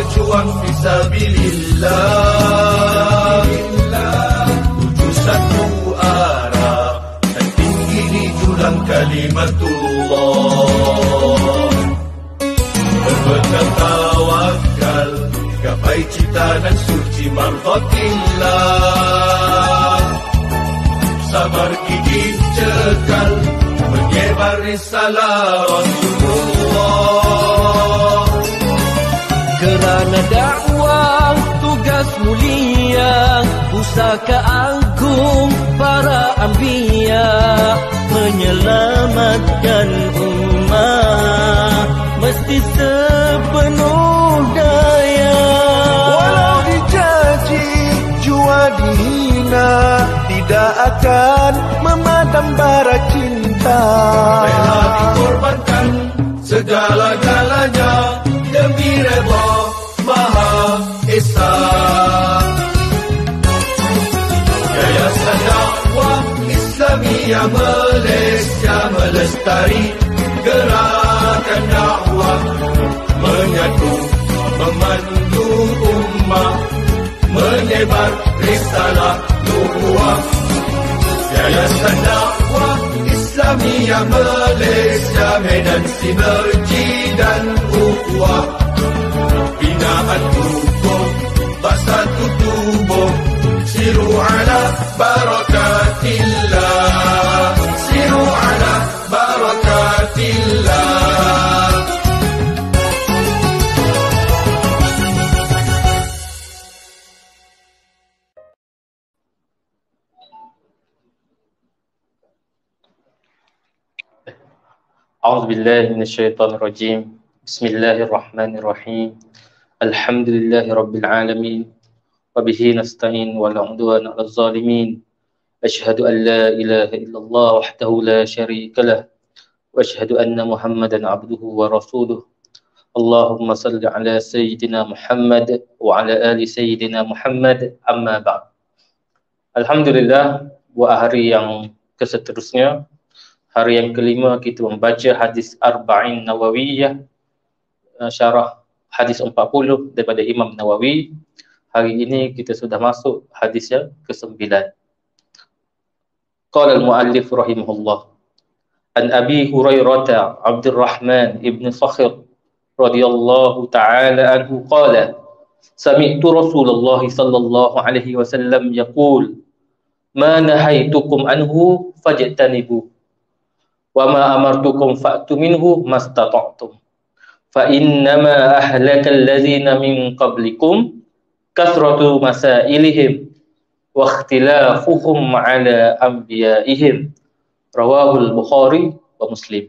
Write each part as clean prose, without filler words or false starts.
berjuang fisabilillah, tuju satu arah dan tinggi di jurang kalimatullah. Berbekal tawakal gapai cita dan suci martatillah, sabar gigih cekal menyebar risalah Rasulullah. Kerana dakwah tugas mulia, pusaka agung para anbiya, menyelamatkan umat mesti sepenuh daya. Walau dicaci, jua dihina, tidak akan memadam bara cinta. Rela dikorbankan segala-galanya demi redha Maha Esa. Yayasan Dakwah Islamiyah Malaysia melestari gerakan dakwah, menyatu memandu ummah, menyebar risalah nubuah. Yayasan Dakwah Islamiyah Malaysia, medan sinergi dan ukhuwah, binaan hukum bersatu tubuh, siru ala barakatillah, siru ala barakatillah. A'udzubillahi minasyaitonirrajim. Bismillahirrahmanirrahim. Alhamdulillahirabbil alamin. Wa bihi nasta'in wa la 'udwana 'alal zalimin. Asyhadu an la ilaha illallah wahdahu la syarika lah wa asyhadu anna Muhammadan 'abduhu wa rasuluh. Allahumma salli ala sayyidina Muhammad wa ala ali sayyidina Muhammad, amma ba'd. Alhamdulillah, buat hari yang keseterusnya, hari yang kelima kita membaca hadis Arba'in Nawawiyah, syarah hadis 40 daripada Imam Nawawi. Hari ini kita sudah masuk hadis yang ke-9. Qala al-muallif rahimahullah, an Abi Hurairah Abdurrahman ibn Sakhr radhiyallahu ta'ala anhu qala sami'tu Rasulullah sallallahu alaihi wasallam yaqul ma nahaitukum anhu fajtanibu wa ma amartukum fa'tu minhu mastata'tum fa innama ahlakal ladzina min qablikum kathratu masailihim wa ikhtilafuhum ala anbiya'ihim. Rawahul Bukhari wa Muslim.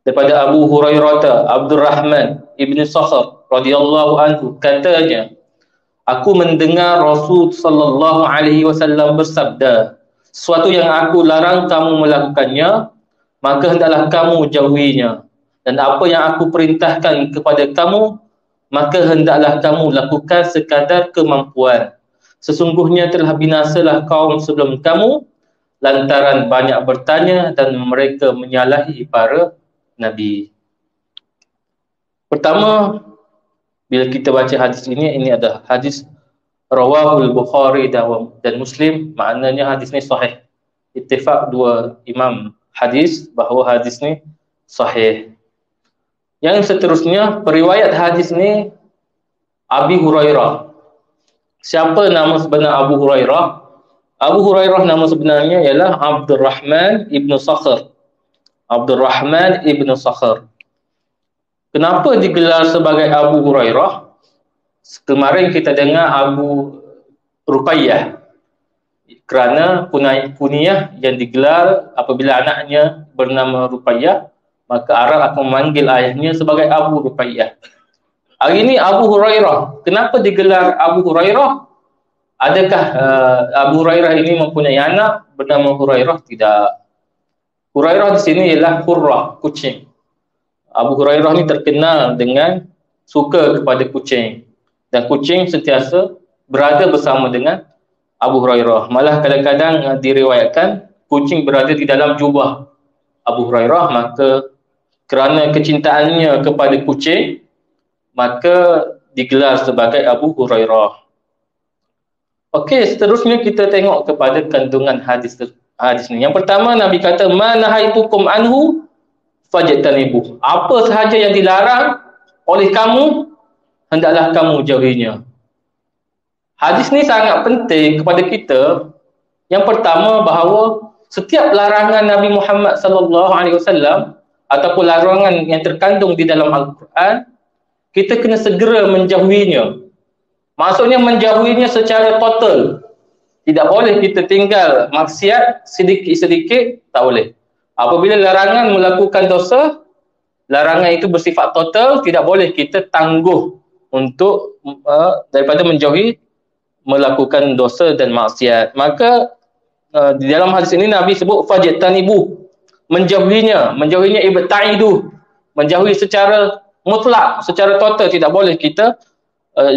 Daripada Abu Hurairah Abdurrahman ibn Sakhr radhiyallahu anhu katanya, aku mendengar Rasul sallallahu alaihi wasallam bersabda, sesuatu yang aku larang kamu melakukannya, maka hendaklah kamu jauhinya, dan apa yang aku perintahkan kepada kamu, maka hendaklah kamu lakukan sekadar kemampuan. Sesungguhnya telah binasalah kaum sebelum kamu lantaran banyak bertanya dan mereka menyalahi para nabi. Pertama, bila kita baca hadis ini adalah hadis rawahul Bukhari dan Muslim, maknanya hadis ni sahih. Ittifaq dua imam hadis bahawa hadis ni sahih. Yang seterusnya, periwayat hadis ni Abi Hurairah. Siapa nama sebenar Abu Hurairah? Abu Hurairah nama sebenarnya ialah Abdurrahman ibn Sakhr. Abdurrahman ibn Sakhr. Kenapa digelar sebagai Abu Hurairah? Kemarin kita dengar Abu Ruqayyah. Kerana kunyah yang digelar apabila anaknya bernama Ruqayyah, maka Arab akan memanggil ayahnya sebagai Abu Ruqayyah. Hari ini Abu Hurairah. Kenapa digelar Abu Hurairah? Adakah Abu Hurairah ini mempunyai anak bernama Hurairah? Tidak. Hurairah di sini ialah Hurrah, kucing. Abu Hurairah ni terkenal dengan suka kepada kucing, dan kucing sentiasa berada bersama dengan Abu Hurairah. Malah kadang-kadang diriwayatkan kucing berada di dalam jubah Abu Hurairah, maka kerana kecintaannya kepada kucing, maka digelar sebagai Abu Hurairah. Okey, seterusnya kita tengok kepada kandungan hadis ni. Yang pertama, Nabi kata, "Ma nahaitukum anhu fajtanibuh." Apa sahaja yang dilarang oleh kamu, hendaklah kamu jauhinya. Hadis ni sangat penting kepada kita. Yang pertama, bahawa setiap larangan Nabi Muhammad sallallahu alaihi wasallam ataupun larangan yang terkandung di dalam Al-Quran, kita kena segera menjauhinya. Maksudnya menjauhinya secara total. Tidak boleh kita tinggal maksiat sedikit-sedikit, tak boleh. Apabila larangan melakukan dosa, larangan itu bersifat total, tidak boleh kita tangguh untuk daripada menjauhi melakukan dosa dan maksiat. Maka di dalam hadis ini Nabi sebut fajtanibu, menjauhinya ibta'idu, menjauhi secara mutlak, secara total, tidak boleh kita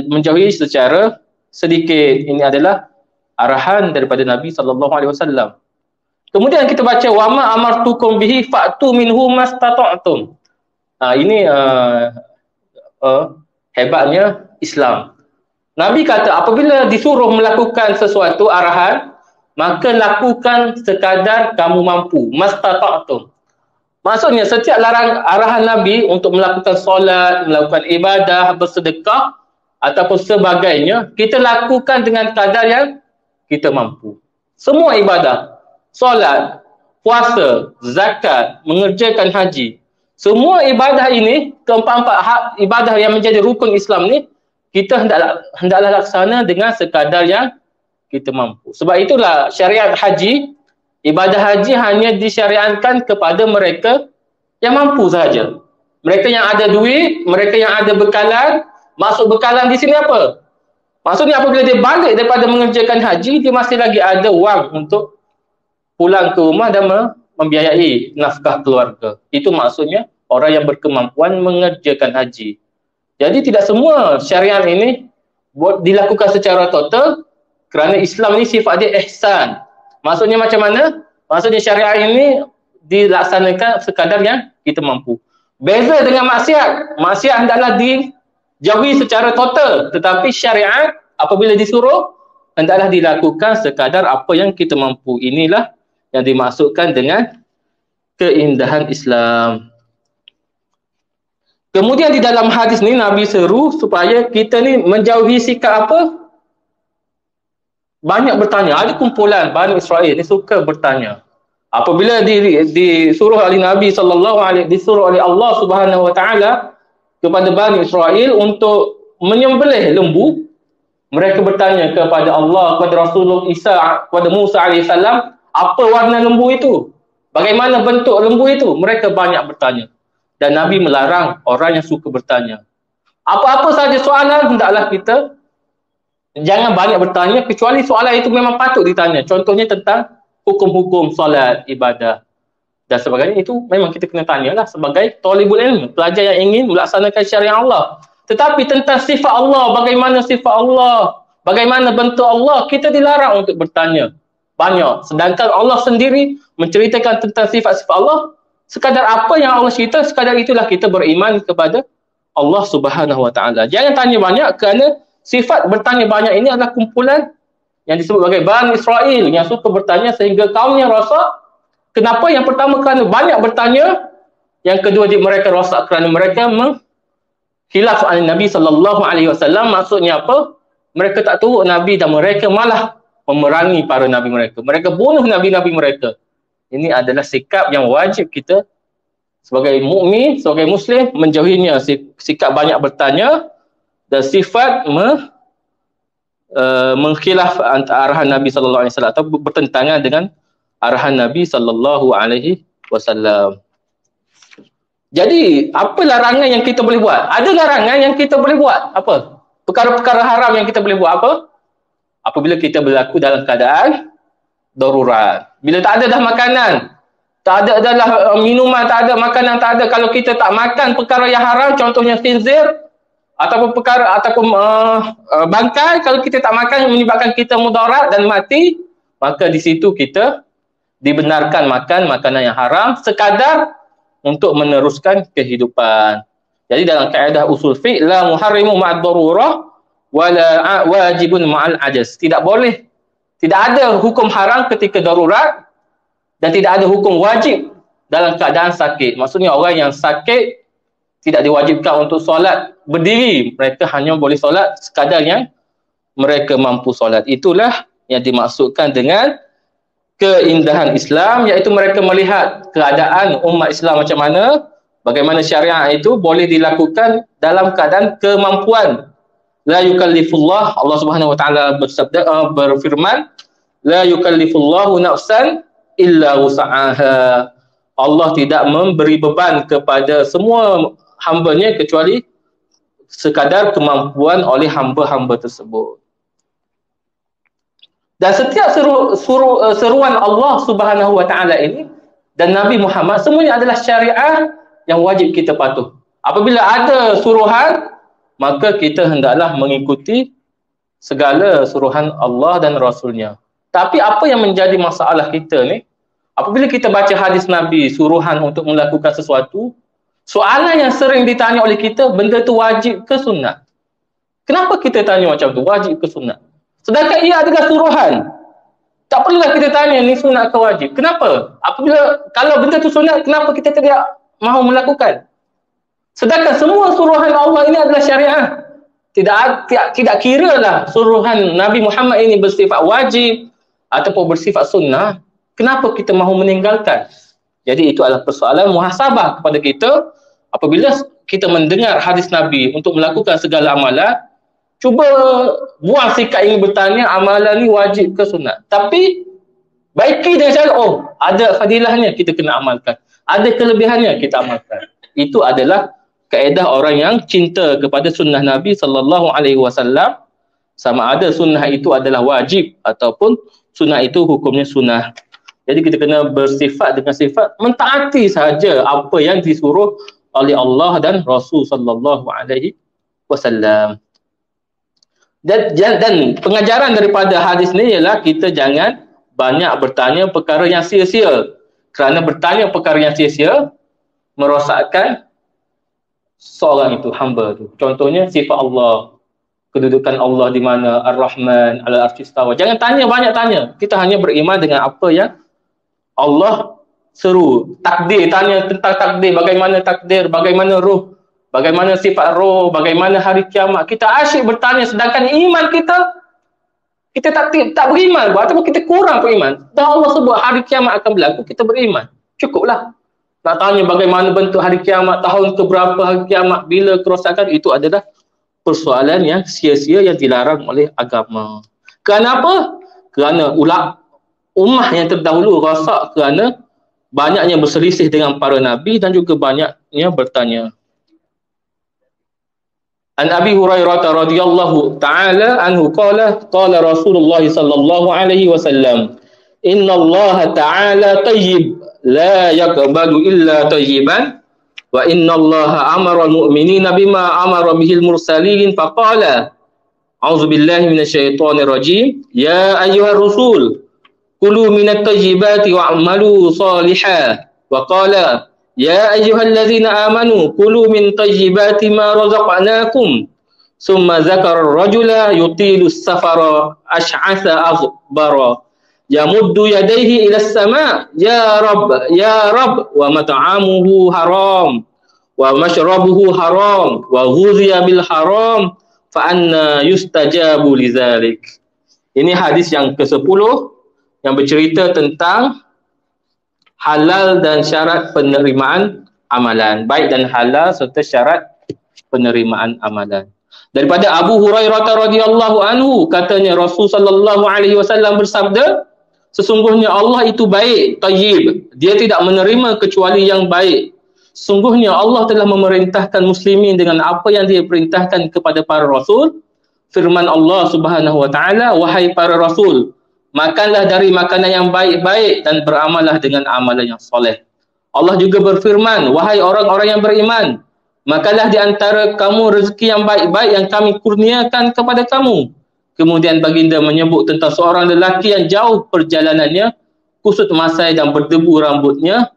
menjauhi secara sedikit. Ini adalah arahan daripada Nabi sallallahu alaihi wasallam. Kemudian kita baca wa ma amartukum bihi fa'tu minhu mastata'tum. Ini hebatnya Islam. Nabi kata apabila disuruh melakukan sesuatu arahan, maka lakukan sekadar kamu mampu, mastata'tum. Maksudnya setiap arahan Nabi untuk melakukan solat, melakukan ibadah, bersedekah ataupun sebagainya, kita lakukan dengan kadar yang kita mampu. Semua ibadah, solat, puasa, zakat, mengerjakan haji, semua ibadah ini, keempat-empat ibadah yang menjadi rukun Islam ni, kita hendaklah laksana dengan sekadar yang kita mampu. Sebab itulah syariat haji, ibadah haji hanya disyariatkan kepada mereka yang mampu sahaja. Mereka yang ada duit, mereka yang ada bekalan. Maksud bekalan di sini apa? Maksudnya apabila dia balik daripada mengerjakan haji, dia masih lagi ada wang untuk pulang ke rumah dan membiayai nafkah keluarga. Itu maksudnya orang yang berkemampuan mengerjakan haji. Jadi tidak semua syariat ini dilakukan secara total, kerana Islam ini sifat dia ihsan. Maksudnya macam mana? Maksudnya syariat ini dilaksanakan sekadar yang kita mampu. Beza dengan maksiat. Maksiat hendaklah dijauhi secara total. Tetapi syariat apabila disuruh, hendaklah dilakukan sekadar apa yang kita mampu. Inilah yang dimaksudkan dengan keindahan Islam. Kemudian di dalam hadis ni Nabi seru supaya kita ni menjauhi sikap apa? Banyak bertanya. Ada kumpulan Bani Israel ni suka bertanya. Apabila disuruh oleh Nabi disuruh oleh Allah Subhanahu Wa Taala kepada Bani Israel untuk menyembelih lembu, mereka bertanya kepada Allah, kepada Rasulullah Isa, kepada Musa alaihissalam, apa warna lembu itu? Bagaimana bentuk lembu itu? Mereka banyak bertanya. Dan Nabi melarang orang yang suka bertanya. Apa-apa saja soalan, hendaklah kita jangan banyak bertanya, kecuali soalan itu memang patut ditanya. Contohnya tentang hukum-hukum solat, ibadah dan sebagainya, itu memang kita kena tanyalah sebagai talibul ilm, pelajar yang ingin melaksanakan syariat Allah. Tetapi tentang sifat Allah, bagaimana sifat Allah, bagaimana bentuk Allah, kita dilarang untuk bertanya banyak. Sedangkan Allah sendiri menceritakan tentang sifat-sifat Allah, sekadar apa yang Allah cerita, sekadar itulah kita beriman kepada Allah Subhanahu Wa Taala. Jangan tanya banyak, kerana sifat bertanya banyak ini adalah kumpulan yang disebut sebagai Bani Israel yang suka bertanya sehingga kaumnya rosak. Kenapa? Yang pertama kerana banyak bertanya, yang kedua mereka rosak kerana mereka khilaf Nabi sallallahu alaihi wasallam. Maksudnya apa? Mereka tak turut Nabi dan mereka malah memerangi para nabi mereka. Mereka bunuh nabi-nabi mereka. Ini adalah sikap yang wajib kita sebagai mukmin, sebagai muslim menjauhinya. Sikap banyak bertanya dan sifat mengkhilaf arahan Nabi sallallahu alaihi wasallam atau bertentangan dengan arahan Nabi sallallahu alaihi wasallam. Jadi, apa larangan yang kita boleh buat? Ada larangan yang kita boleh buat. Apa? Perkara-perkara haram yang kita boleh buat apa? Apabila kita berlaku dalam keadaan darurat. Bila tak ada dah makanan, tak ada dah minuman, tak ada makanan, tak ada. Kalau kita tak makan perkara yang haram, contohnya khinzir, ataupun bangkai, kalau kita tak makan menyebabkan kita mudarat dan mati, maka di situ kita dibenarkan makan makanan yang haram sekadar untuk meneruskan kehidupan. Jadi dalam kaedah usul fiqh, la muharrimu ma'ad darurah wala wajibun ma'al ajaz. Tidak boleh, tidak ada hukum haram ketika darurat dan tidak ada hukum wajib dalam keadaan sakit. Maksudnya orang yang sakit tidak diwajibkan untuk solat berdiri. Mereka hanya boleh solat sekadar yang mereka mampu solat. Itulah yang dimaksudkan dengan keindahan Islam, iaitu mereka melihat keadaan umat Islam macam mana, bagaimana syariat itu boleh dilakukan dalam keadaan kemampuan. La yukallifullah, Allah Subhanahu wa taala berfirman, la yukallifullahu nafsan illa wus'aha. Allah tidak memberi beban kepada semua hamba-Nya kecuali sekadar kemampuan oleh hamba-hamba tersebut. Dan setiap seruan Allah Subhanahu wa taala ini dan Nabi Muhammad semuanya adalah syariat yang wajib kita patuh. Apabila ada suruhan, maka kita hendaklah mengikuti segala suruhan Allah dan Rasul-Nya. Tapi apa yang menjadi masalah kita ni, apabila kita baca hadis Nabi suruhan untuk melakukan sesuatu, soalan yang sering ditanya oleh kita, benda tu wajib ke sunnah? Kenapa kita tanya macam tu, wajib ke sunnah? Sedangkan ia adalah suruhan. Tak perlulah kita tanya ni sunat ke wajib. Kenapa? Apabila kalau benda tu sunat, kenapa kita tidak mahu melakukan? Sedangkan semua suruhan Allah ini adalah syariah. Tidak kiralah suruhan Nabi Muhammad ini bersifat wajib ataupun bersifat sunnah, kenapa kita mahu meninggalkan? Jadi itu adalah persoalan muhasabah kepada kita. Apabila kita mendengar hadis Nabi untuk melakukan segala amalan, cuba buang sikap ingin bertanya amalan ni wajib ke sunat. Tapi baiki dengan cara, ada fadilahnya, kita kena amalkan. Ada kelebihannya, kita amalkan. Itu adalah kaedah orang yang cinta kepada sunnah Nabi SAW. Sama ada sunnah itu adalah wajib ataupun sunnah itu hukumnya sunnah. Jadi kita kena bersifat dengan sifat mentaati sahaja apa yang disuruh oleh Allah dan Rasul SAW. Dan pengajaran daripada hadis ni ialah kita jangan banyak bertanya perkara yang sia-sia. Kerana bertanya perkara yang sia-sia merosakkan seorang itu, hamba tu. Contohnya sifat Allah, kedudukan Allah di mana, Ar-Rahman, Al-Arsh Istawa. Jangan tanya, banyak tanya. Kita hanya beriman dengan apa yang Allah seru. Takdir, tanya tentang takdir, bagaimana ruh, bagaimana sifat roh, bagaimana hari kiamat. Kita asyik bertanya, sedangkan iman kita tak beriman, ataupun kita kurang beriman. Dah Allah sebut hari kiamat akan berlaku, kita beriman. Cukuplah. Nak tanya bagaimana bentuk hari kiamat, tahun keberapa hari kiamat, bila kerosakan, itu adalah persoalan yang sia-sia yang dilarang oleh agama. Kenapa? Kerana ummah yang terdahulu rosak kerana banyaknya berselisih dengan para nabi dan juga banyaknya bertanya. An Abi Hurairah radhiyallahu ta'ala anhu qala Rasulullah sallallahu alaihi wasallam, inna Allah ta'ala tayyib la yaqbalu illa tayyiban wa inna Allah amara al-mu'minina bima amara bihil mursalin faqala a'udzu billahi minasyaitonir rajim ya ayyuhar rasul kulu minat tayyibati wa'malu salihan wa qala ya ayyuhallazina amanu kulu min tayyibati ma razaqnakum summa zakara ar-rajula yutilu as-safara ash'atha aghbara yamuddu yadayhi ila as-sama' ya rab wa mat'amuhu haram wa mashrabuhu haram wa ghuziya bil haram fa anna yustajabu lidzalik. Ini hadis yang ke-10 yang bercerita tentang halal dan syarat penerimaan amalan, baik dan halal serta syarat penerimaan amalan. Daripada Abu Hurairah radhiyallahu anhu, katanya Rasul sallallahu alaihi wasallam bersabda, sesungguhnya Allah itu baik, tayyib. Dia tidak menerima kecuali yang baik. Sesungguhnya Allah telah memerintahkan muslimin dengan apa yang Dia perintahkan kepada para rasul. Firman Allah Subhanahu wa taala, wahai para rasul, makanlah dari makanan yang baik-baik dan beramallah dengan amalan yang soleh. Allah juga berfirman, wahai orang-orang yang beriman, makanlah di antara kamu rezeki yang baik-baik yang kami kurniakan kepada kamu. Kemudian baginda menyebut tentang seorang lelaki yang jauh perjalanannya, kusut masai dan berdebu rambutnya,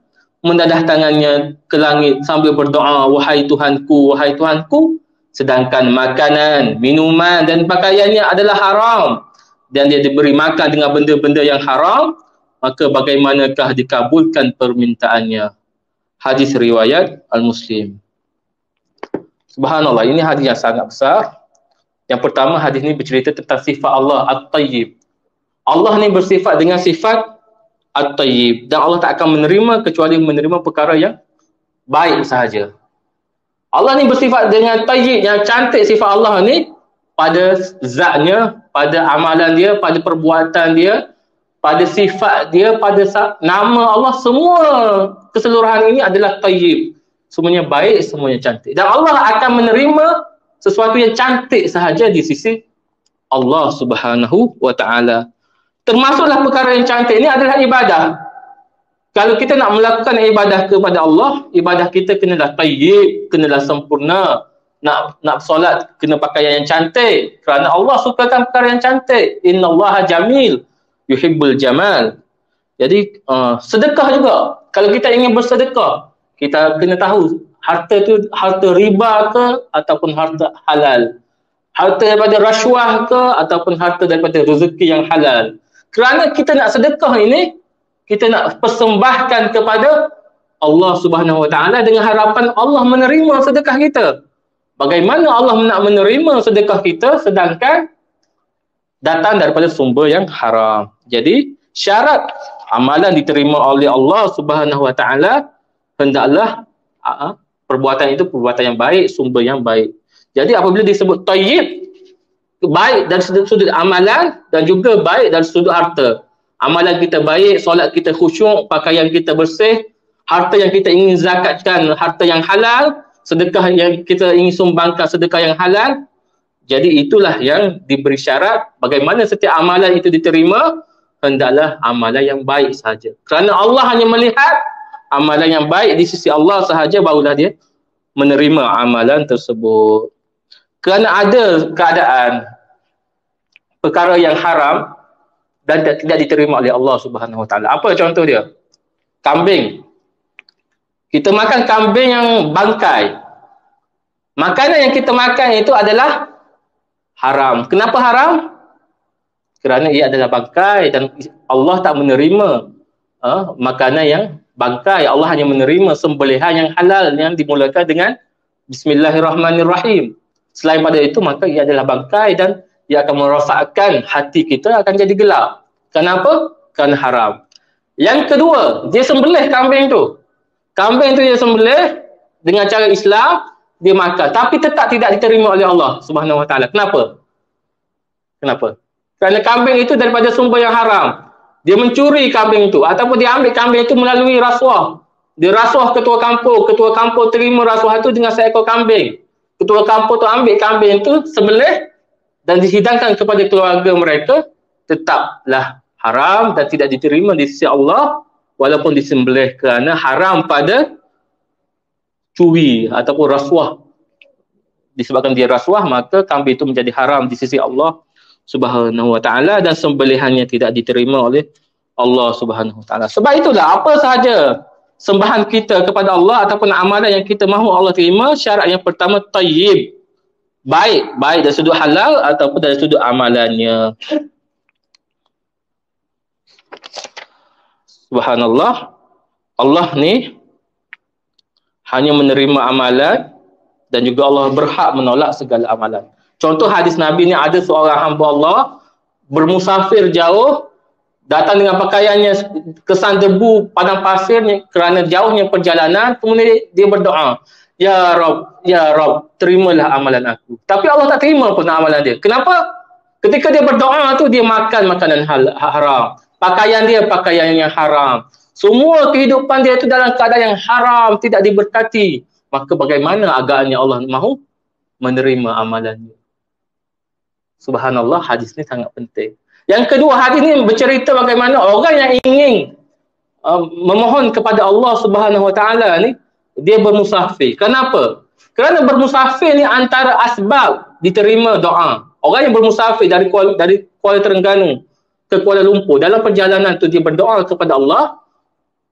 mendadah tangannya ke langit sambil berdoa, wahai Tuhanku, wahai Tuhanku, sedangkan makanan, minuman dan pakaiannya adalah haram dan dia diberi makan dengan benda-benda yang haram, maka bagaimanakah dikabulkan permintaannya? Hadis riwayat Al-Muslim. Subhanallah, ini hadis yang sangat besar. Yang pertama, hadis ini bercerita tentang sifat Allah At-Tayyib. Allah ni bersifat dengan sifat At-Tayyib dan Allah tak akan menerima kecuali menerima perkara yang baik sahaja. Allah ni bersifat dengan Tayyib, yang cantik sifat Allah ni pada zatnya, pada amalan dia, pada perbuatan dia, pada sifat dia, pada nama Allah, semua keseluruhan ini adalah Tayyib. Semuanya baik, semuanya cantik. Dan Allah akan menerima sesuatu yang cantik sahaja di sisi Allah Subhanahu wa ta'ala. Termasuklah perkara yang cantik ini adalah ibadah. Kalau kita nak melakukan ibadah kepada Allah, ibadah kita kenalah tayyib, kenalah sempurna. Nak solat kena pakaian yang cantik kerana Allah sukakan perkara yang cantik. Innallaha jamil yuhibbul jamal. Jadi sedekah juga. Kalau kita ingin bersedekah, kita kena tahu harta tu harta riba ke ataupun harta halal. Harta daripada rasuah ke ataupun harta daripada rezeki yang halal. Kerana kita nak sedekah ini, kita nak persembahkan kepada Allah Subhanahu wa ta'ala dengan harapan Allah menerima sedekah kita. Bagaimana Allah nak menerima sedekah kita sedangkan datang daripada sumber yang haram. Jadi syarat amalan diterima oleh Allah Subhanahu wa ta'ala hendaklah perbuatan itu perbuatan yang baik, sumber yang baik. Jadi apabila disebut tayyib, baik dari sudut amalan dan juga baik dari sudut harta. Amalan kita baik, solat kita khusyuk, pakaian kita bersih, harta yang kita ingin zakatkan, harta yang halal, sedekah yang kita ingin sumbangkan, sedekah yang halal. Jadi itulah yang diberi syarat bagaimana setiap amalan itu diterima, hendaklah amalan yang baik sahaja. Kerana Allah hanya melihat amalan yang baik di sisi Allah sahaja, barulah dia menerima amalan tersebut. Kerana ada keadaan perkara yang haram dan tidak diterima oleh Allah Subhanahu wa ta'ala. Apa contoh dia? Kambing. Kita makan kambing yang bangkai. Makanan yang kita makan itu adalah haram. Kenapa haram? Kerana ia adalah bangkai dan Allah tak menerima makanan yang bangkai. Allah hanya menerima sembelihan yang halal yang dimulakan dengan Bismillahirrahmanirrahim. Selain pada itu, maka ia adalah bangkai dan ia akan merosakkan hati kita, akan jadi gelap. Kenapa? Kerana haram. Yang kedua, dia sembelih kambing tu. Kambing tu dia sembelih dengan cara Islam, dia makan. Tapi tetap tidak diterima oleh Allah Subhanahu wa ta'ala. Kenapa? Kenapa? Kerana kambing itu daripada sumber yang haram. Dia mencuri kambing itu ataupun dia ambil kambing itu melalui rasuah. Dia rasuah ketua kampung terima rasuah itu dengan seekor kambing. Ketua kampung tu ambil kambing itu, sembelih dan dihidangkan kepada keluarga mereka, tetaplah haram dan tidak diterima di sisi Allah walaupun disembelih kerana haram pada curi ataupun rasuah. Disebabkan dia rasuah, maka kambing itu menjadi haram di sisi Allah Subhanahu wa ta'ala dan sembelihannya tidak diterima oleh Allah Subhanahu wa ta'ala. Sebab itulah apa sahaja sembahan kita kepada Allah ataupun amalan yang kita mahu Allah terima, syarat yang pertama tayyib. Baik dari sudut halal ataupun dari sudut amalannya. Subhanallah. Allah ni hanya menerima amalan dan juga Allah berhak menolak segala amalan. Contoh hadis Nabi ni, ada seorang hamba Allah bermusafir jauh, datang dengan pakaiannya kesan debu padang pasirnya kerana jauhnya perjalanan, kemudian dia berdoa, Ya Rabb, terimalah amalan aku. Tapi Allah tak terima pun amalan dia. Kenapa? Ketika dia berdoa tu, dia makan makanan haram. Pakaian dia pakaian yang haram. Semua kehidupan dia itu dalam keadaan yang haram, tidak diberkati. Maka bagaimana agaknya Allah mahu menerima amalannya? Subhanallah, hadis ni sangat penting. Yang kedua, hadis ni bercerita bagaimana orang yang ingin memohon kepada Allah Subhanahu wa ta'ala ni, dia bermusafir. Kenapa? Kerana bermusafir ni antara asbab diterima doa. Orang yang bermusafir dari Kuala Terengganu ke Kuala Lumpur, dalam perjalanan tu dia berdoa kepada Allah,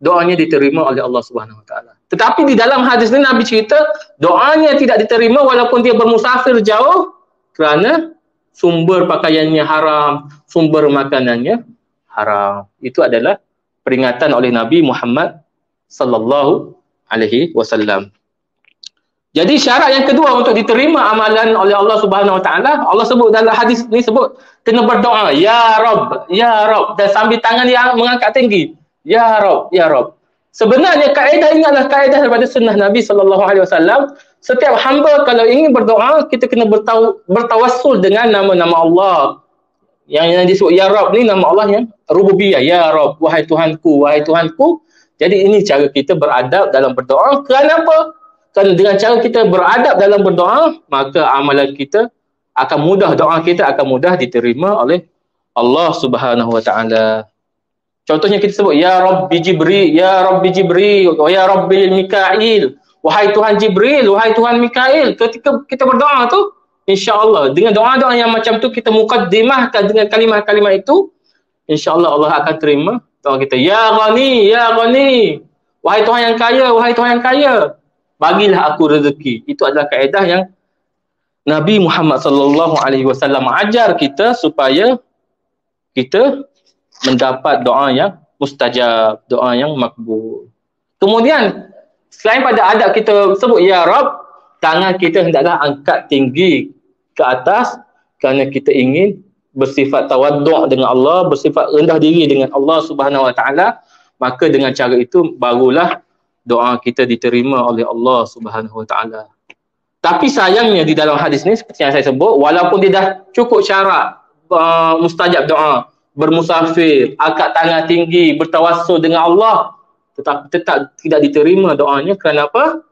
doanya diterima oleh Allah Subhanahu Wa Taala. Tetapi di dalam hadis ni Nabi cerita doanya tidak diterima walaupun dia bermusafir jauh kerana sumber pakaiannya haram, sumber makanannya haram. Itu adalah peringatan oleh Nabi Muhammad sallallahu alaihi wasallam. Jadi syarat yang kedua untuk diterima amalan oleh Allah Subhanahu Wa Taala, Allah sebut dalam hadis ni sebut kena berdoa, ya Rabb, ya Rabb, dan sambil tangan yang mengangkat tinggi, ya Rabb, ya Rabb. Sebenarnya kaedah ini adalah kaedah daripada sunnah Nabi sallallahu alaihi wasallam. Setiap hamba kalau ingin berdoa, kita kena bertawassul dengan nama-nama Allah. Yang disebut ya Rabb ni nama Allah yang rububiyah, ya Rabb, wahai Tuhanku, wahai Tuhanku. Jadi ini cara kita beradab dalam berdoa. Kenapa? Kerana dengan cara kita beradab dalam berdoa, maka amalan kita akan mudah, doa kita akan mudah diterima oleh Allah Subhanahu Wa Taala. Contohnya kita sebut ya Rabbi Jibril, ya Rabbi Jibril, ya Rabbi Mikail, wahai Tuhan Jibril, wahai Tuhan Mikail. Ketika kita berdoa tu, insya-Allah dengan doa-doa yang macam tu kita mukaddimahkan dengan kalimah-kalimah itu, insya-Allah Allah akan terima doa kita. Ya Ghani, ya Ghani, wahai Tuhan yang kaya, wahai Tuhan yang kaya, bagilah aku rezeki. Itu adalah kaedah yang Nabi Muhammad sallallahu alaihi wasallam ajar kita supaya kita mendapat doa yang mustajab, doa yang makbul. Kemudian selain pada adab kita sebut ya Rabb, tangan kita hendaklah angkat tinggi ke atas kerana kita ingin bersifat tawaddu' dengan Allah, bersifat rendah diri dengan Allah Subhanahu Wa Taala. Maka dengan cara itu barulah doa kita diterima oleh Allah Subhanahu Wa Taala. Tapi sayangnya di dalam hadis ni seperti yang saya sebut, walaupun dia dah cukup syarat mustajab doa, bermusafir, angkat tangan tinggi, bertawassul dengan Allah, tetapi tetap tidak diterima doanya. Kerana apa?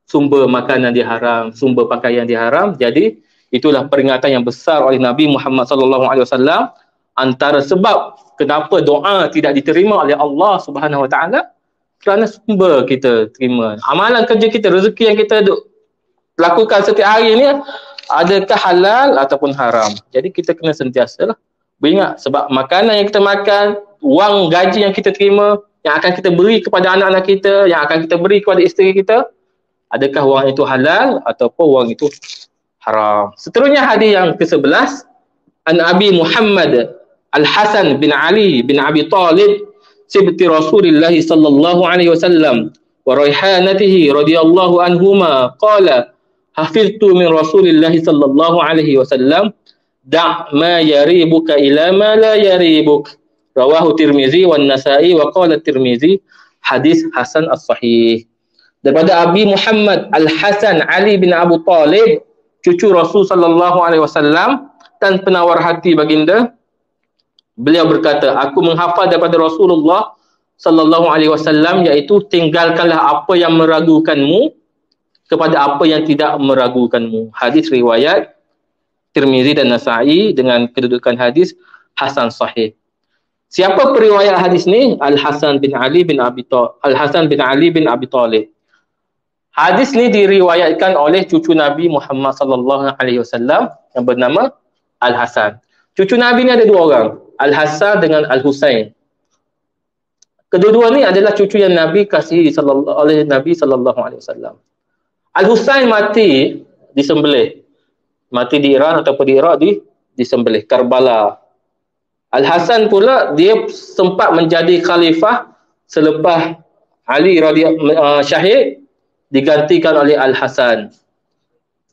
Sumber makanan dia haram, sumber pakaian dia haram. Jadi itulah peringatan yang besar oleh Nabi Muhammad sallallahu alaihi wasallam. Antara sebab kenapa doa tidak diterima oleh Allah Subhanahu Wa Taala, kerana sumber kita terima. Amalan kerja kita, rezeki yang kita lakukan setiap hari ni, adakah halal ataupun haram. Jadi kita kena sentiasa lah beringat, sebab makanan yang kita makan, wang gaji yang kita terima, yang akan kita beri kepada anak-anak kita, yang akan kita beri kepada isteri kita, adakah wang itu halal ataupun wang itu haram. Seterusnya hadis yang ke-11, an Abi Muhammad Al-Hasan bin Ali bin Abi Talib sibti Rasulullah sallallahu alaihi wasallam wa raihanatihi radhiyallahu anhuma qala hafiztu min Rasulillah sallallahu alaihi wasallam da' ma yaribuka ila ma la yaribuk, rawahu Tirmizi wan Nasa'i wa qala Tirmizi hadis hasan as-sahih. Daripada Abi Muhammad Al-Hasan Ali bin Abu Talib, cucu Rasul sallallahu alaihi wasallam dan penawar hati baginda, beliau berkata, aku menghafal daripada Rasulullah sallallahu alaihi wasallam, iaitu tinggalkanlah apa yang meragukanmu kepada apa yang tidak meragukanmu. Hadis riwayat Tirmizi dan Nasa'i dengan kedudukan hadis hasan sahih. Siapa periwayat hadis ni? Al-Hasan bin Ali bin Abi Talib. Hadis ni diriwayatkan oleh cucu Nabi Muhammad sallallahu alaihi wasallam yang bernama Al-Hasan. Cucu Nabi ni ada dua orang, Al-Hasan dengan Al-Husain. Kedua-dua ni adalah cucu yang Nabi kasihi oleh Nabi sallallahu alaihi wasallam. Al-Husain mati disembelih. Mati di Iran ataupun di Iraq disembelih Karbala. Al-Hasan pula dia sempat menjadi khalifah selepas Ali syahid, digantikan oleh Al-Hasan.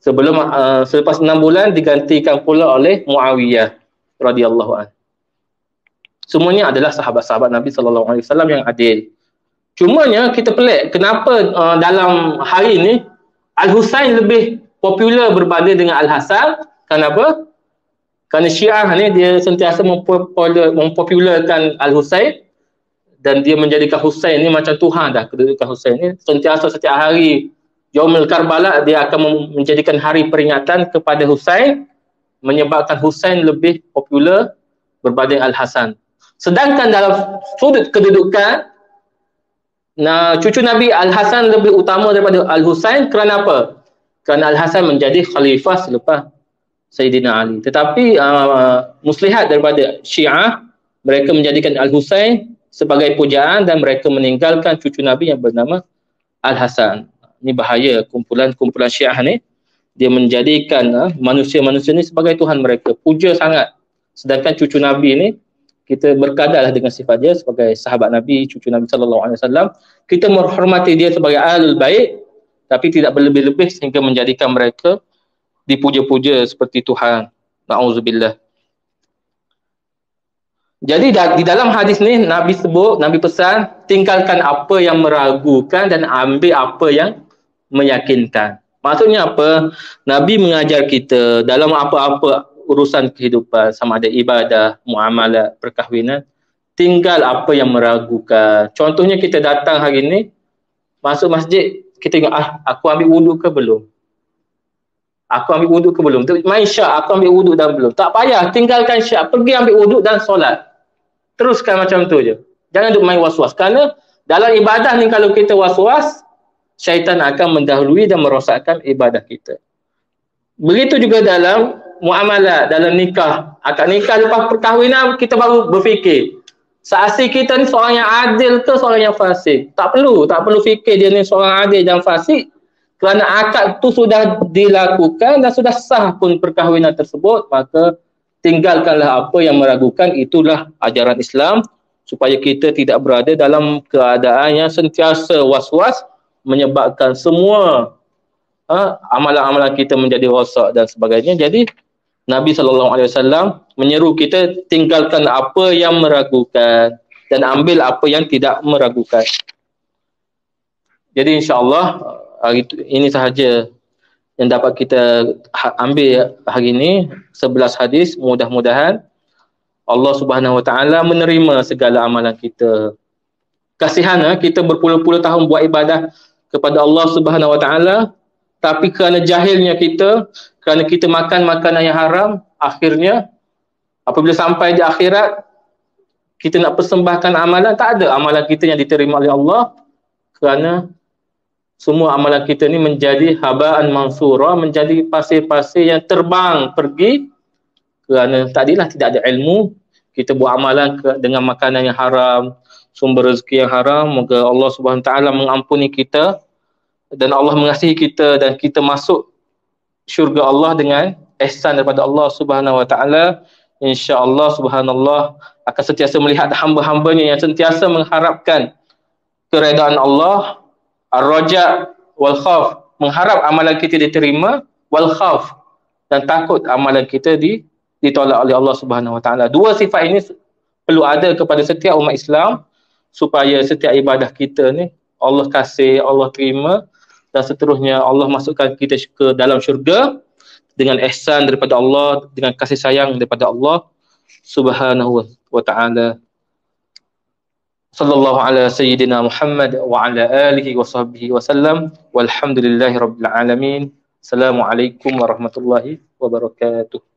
Selepas 6 bulan digantikan pula oleh Muawiyah radhiyallahu anhu. Semuanya adalah sahabat-sahabat Nabi sallallahu alaihi wasallam yang adil. Cumanya kita pelik, kenapa dalam hari ini Al-Husain lebih popular berbanding dengan Al-Hasan? Kenapa? Kerana Syiah ni dia sentiasa mempopularkan Al-Husain, dan dia menjadikan Husain ni macam Tuhan dah. Kedudukan Husain ni sentiasa setiap hari Yaumul Karbala dia akan menjadikan hari peringatan kepada Husain, menyebabkan Husain lebih popular berbanding Al-Hasan. Sedangkan dalam sudut kedudukan, cucu Nabi Al-Hasan lebih utama daripada Al-Husain. Kerana apa? Kerana Al-Hasan menjadi khalifah selepas Sayyidina Ali. Tetapi muslihat daripada Syiah, mereka menjadikan Al-Husain sebagai pujaan dan mereka meninggalkan cucu Nabi yang bernama Al-Hasan. Ini bahaya kumpulan Syiah ni. Dia menjadikan manusia-manusia ni sebagai Tuhan mereka. Puja sangat. Sedangkan cucu Nabi ni, kita berkadarlah dengan sifat dia sebagai sahabat Nabi, cucu Nabi SAW. Kita menghormati dia sebagai Ahlul Bait, tapi tidak berlebih-lebih sehingga menjadikan mereka dipuja-puja seperti Tuhan. Na'udzubillah. Jadi di dalam hadis ni Nabi sebut, Nabi pesan, tinggalkan apa yang meragukan dan ambil apa yang meyakinkan. Maksudnya apa? Nabi mengajar kita dalam apa-apa urusan kehidupan, sama ada ibadah, muamalah, perkahwinan, tinggal apa yang meragukan. Contohnya kita datang hari ni, masuk masjid, kita tengok, aku ambil wuduk ke belum? Aku ambil wuduk ke belum? Main syak, aku ambil wuduk dan belum. Tak payah, tinggalkan syak, pergi ambil wuduk dan solat. Teruskan macam tu je. Jangan duk main was-was. Kerana dalam ibadah ni kalau kita was-was, syaitan akan mendahului dan merosakkan ibadah kita. Begitu juga dalam muamalah, dalam nikah. Akad nikah lepas perkahwinan, kita baru berfikir. Saksi kita ni seorang yang adil ke seorang yang fasik? Tak perlu fikir dia ni seorang adil dan fasik. Kerana akad tu sudah dilakukan dan sudah sah pun perkahwinan tersebut, maka tinggalkanlah apa yang meragukan. Itulah ajaran Islam, supaya kita tidak berada dalam keadaan yang sentiasa was-was, menyebabkan semua amalan-amalan kita menjadi rosak dan sebagainya. Jadi Nabi SAW menyeru kita tinggalkan apa yang meragukan dan ambil apa yang tidak meragukan. Jadi insya-Allah ini sahaja yang dapat kita ambil hari ini, 11 hadis. Mudah-mudahan Allah Subhanahu Wa Taala menerima segala amalan kita. Kasihan kita berpuluh-puluh tahun buat ibadah kepada Allah Subhanahu Wa Taala, tapi kerana jahilnya kita, kerana kita makan makanan yang haram, akhirnya apabila sampai di akhirat kita nak persembahkan amalan, tak ada amalan kita yang diterima oleh Allah, kerana semua amalan kita ni menjadi haba'an mansura, menjadi pasir-pasir yang terbang pergi, kerana tadilah tidak ada ilmu. Kita buat amalan dengan makanan yang haram, sumber rezeki yang haram. Moga Allah Subhanahu Wa Taala mengampuni kita dan Allah mengasihi kita dan kita masuk syurga Allah dengan ihsan daripada Allah Subhanahu Wa Taala. Insya-Allah subhanallah akan sentiasa melihat hamba-hambanya yang sentiasa mengharapkan keredaan Allah, ar-raja wal khauf, mengharap amalan kita diterima, wal khauf, dan takut amalan kita ditolak oleh Allah Subhanahu Wa Taala. Dua sifat ini perlu ada kepada setiap umat Islam supaya setiap ibadah kita ni Allah kasih, Allah terima, dan seterusnya Allah masukkan kita ke dalam syurga dengan ihsan daripada Allah, dengan kasih sayang daripada Allah Subhanahu Wa Taala. Sallallahu ala sayyidina Muhammad wa ala alihi wa sahbihi wa sallam, walhamdulillahi rabbil alamin. Assalamualaikum warahmatullahi wabarakatuh.